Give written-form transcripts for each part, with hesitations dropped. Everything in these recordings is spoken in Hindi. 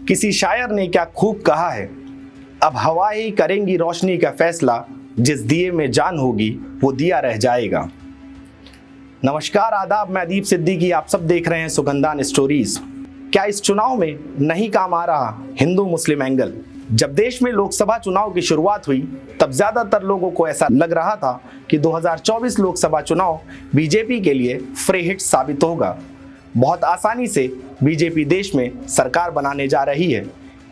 किसी शायर ने क्या खूब कहा है, अब हवा ही करेंगी रोशनी का फैसला, जिस दिए में जान होगी वो दिया रह जाएगा। नमस्कार, आदाब, मैं दीप सिद्दीकी, आप सब देख रहे हैं सुगंधान स्टोरीज। क्या इस चुनाव में नहीं काम आ रहा हिंदू मुस्लिम एंगल? जब देश में लोकसभा चुनाव की शुरुआत हुई तब ज्यादातर लोगों को ऐसा लग रहा था कि 2024 लोकसभा चुनाव बीजेपी के लिए फ्री हिट साबित होगा। बहुत आसानी से बीजेपी देश में सरकार बनाने जा रही है।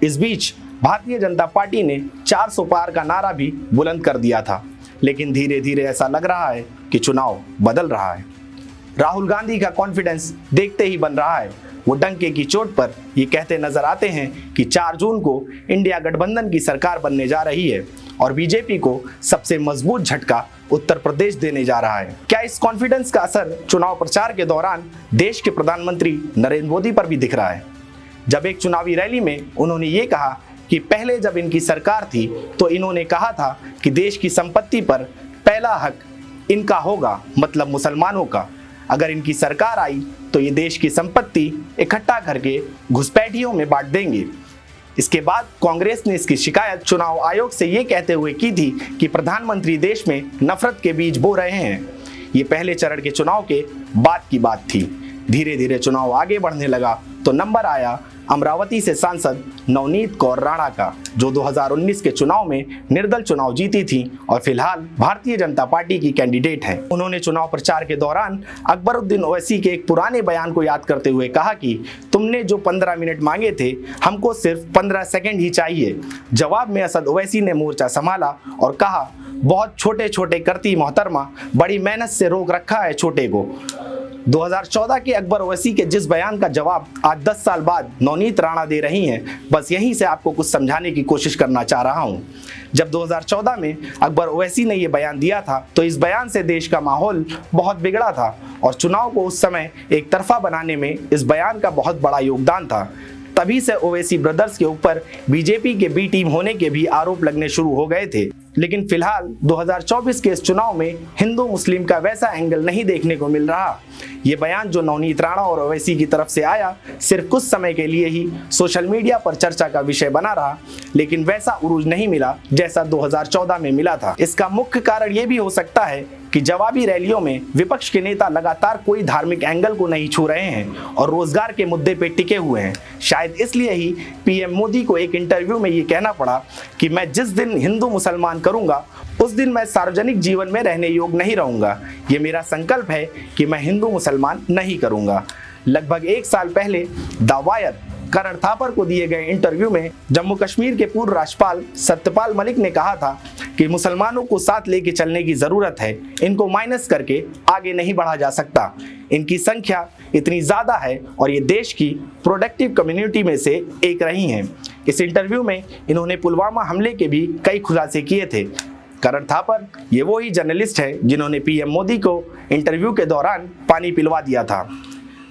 इस बीच भारतीय जनता पार्टी ने 400 पार का नारा भी बुलंद कर दिया था, लेकिन धीरे धीरे ऐसा लग रहा है कि चुनाव बदल रहा है। राहुल गांधी का कॉन्फिडेंस देखते ही बन रहा है। वो डंके की चोट पर ये कहते नजर आते हैं कि 4 जून को इंडिया गठबंधन की सरकार बनने जा रही है और बीजेपी को सबसे मजबूत झटका उत्तर प्रदेश देने जा रहा है। क्या इस कॉन्फिडेंस का असर चुनाव प्रचार के दौरान देश के प्रधानमंत्री नरेंद्र मोदी पर भी दिख रहा है? जब एक चुनावी रैली में उन्होंने ये कहा कि पहले जब इनकी सरकार थी तो इन्होंने कहा था कि देश की संपत्ति पर पहला हक इनका होगा, मतलब मुसलमानों का। अगर इनकी सरकार आई तो ये देश की संपत्ति इकट्ठा करके घुसपैठियों में बांट देंगे। इसके बाद कांग्रेस ने इसकी शिकायत चुनाव आयोग से ये कहते हुए की थी कि प्रधानमंत्री देश में नफरत के बीज बो रहे हैं। ये पहले चरण के चुनाव के बाद की बात थी। धीरे धीरे चुनाव आगे बढ़ने लगा तो नंबर आया अमरावती से सांसद नवनीत कौर राणा का, जो 2019 के चुनाव में निर्दल चुनाव जीती थी और फिलहाल भारतीय जनता पार्टी की कैंडिडेट है। उन्होंने चुनाव प्रचार के दौरान अकबरुद्दीन ओवैसी के एक पुराने बयान को याद करते हुए कहा कि तुमने जो 15 मिनट मांगे थे, हमको सिर्फ 15 सेकंड ही चाहिए। जवाब में असद ओवैसी ने मोर्चा संभाला और कहा, बहुत छोटे छोटे करती मोहतरमा, बड़ी मेहनत से रोक रखा है छोटे को। 2014 के अकबर ओवैसी के जिस बयान का जवाब आज 10 साल बाद नवनीत राणा दे रही हैं, बस यहीं से आपको कुछ समझाने की कोशिश करना चाह रहा हूं। जब 2014 में अकबर ओवैसी ने यह बयान दिया था तो इस बयान से देश का माहौल बहुत बिगड़ा था और चुनाव को उस समय एक तरफा बनाने में इस बयान का बहुत बड़ा योगदान था। तभी से ओवैसी ब्रदर्स के ऊपर बीजेपी के बी टीम होने के भी आरोप लगने शुरू हो गए थे। लेकिन फिलहाल 2024 के इस चुनाव में हिंदू मुस्लिम का वैसा एंगल नहीं देखने को मिल रहा। ये बयान जो नवनीत राणा और ओवैसी की तरफ से आया, सिर्फ कुछ समय के लिए ही सोशल मीडिया पर चर्चा का विषय बना रहा, लेकिन वैसा उरूज नहीं मिला जैसा 2014 में मिला था। इसका मुख्य कारण ये भी हो सकता है कि जवाबी रैलियों में विपक्ष के नेता लगातार कोई धार्मिक एंगल को नहीं छू रहे हैं और रोजगार के मुद्दे पे टिके हुए हैं। शायद इसलिए ही पीएम मोदी को एक इंटरव्यू में ये कहना पड़ा कि मैं जिस दिन हिंदू मुसलमान करूंगा उस दिन मैं सार्वजनिक जीवन में रहने योग्य नहीं रहूंगा। ये मेरा संकल्प है कि मैं हिंदू मुसलमान नहीं करूंगा। लगभग 1 साल पहले द वायर करण थापर को दिए गए इंटरव्यू में जम्मू कश्मीर के पूर्व राज्यपाल सत्यपाल मलिक ने कहा था कि मुसलमानों को साथ लेके चलने की जरूरत है, इनको माइनस करके आगे नहीं बढ़ा जा सकता। इनकी संख्या इतनी ज्यादा है और ये देश की प्रोडक्टिव कम्युनिटी में से एक रही हैं। इस इंटरव्यू में इन्होंने पुलवामा हमले के भी कई खुलासे किए थे। करण थापर ये वो ही जर्नलिस्ट है जिन्होंने पीएम मोदी को इंटरव्यू के दौरान पानी पिलवा दिया था।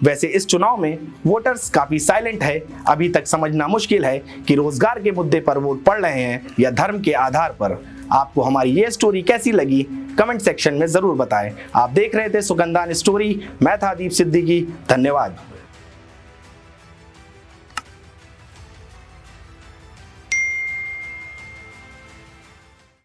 वैसे इस चुनाव में वोटर्स काफी साइलेंट है। अभी तक समझना मुश्किल है कि रोजगार के मुद्दे पर वोट पड़ रहे हैं या धर्म के आधार पर। आपको हमारी ये स्टोरी कैसी लगी कमेंट सेक्शन में जरूर बताएं। आप देख रहे थे सुगंधान स्टोरी, मैं था दीप सिद्दीकी। धन्यवाद।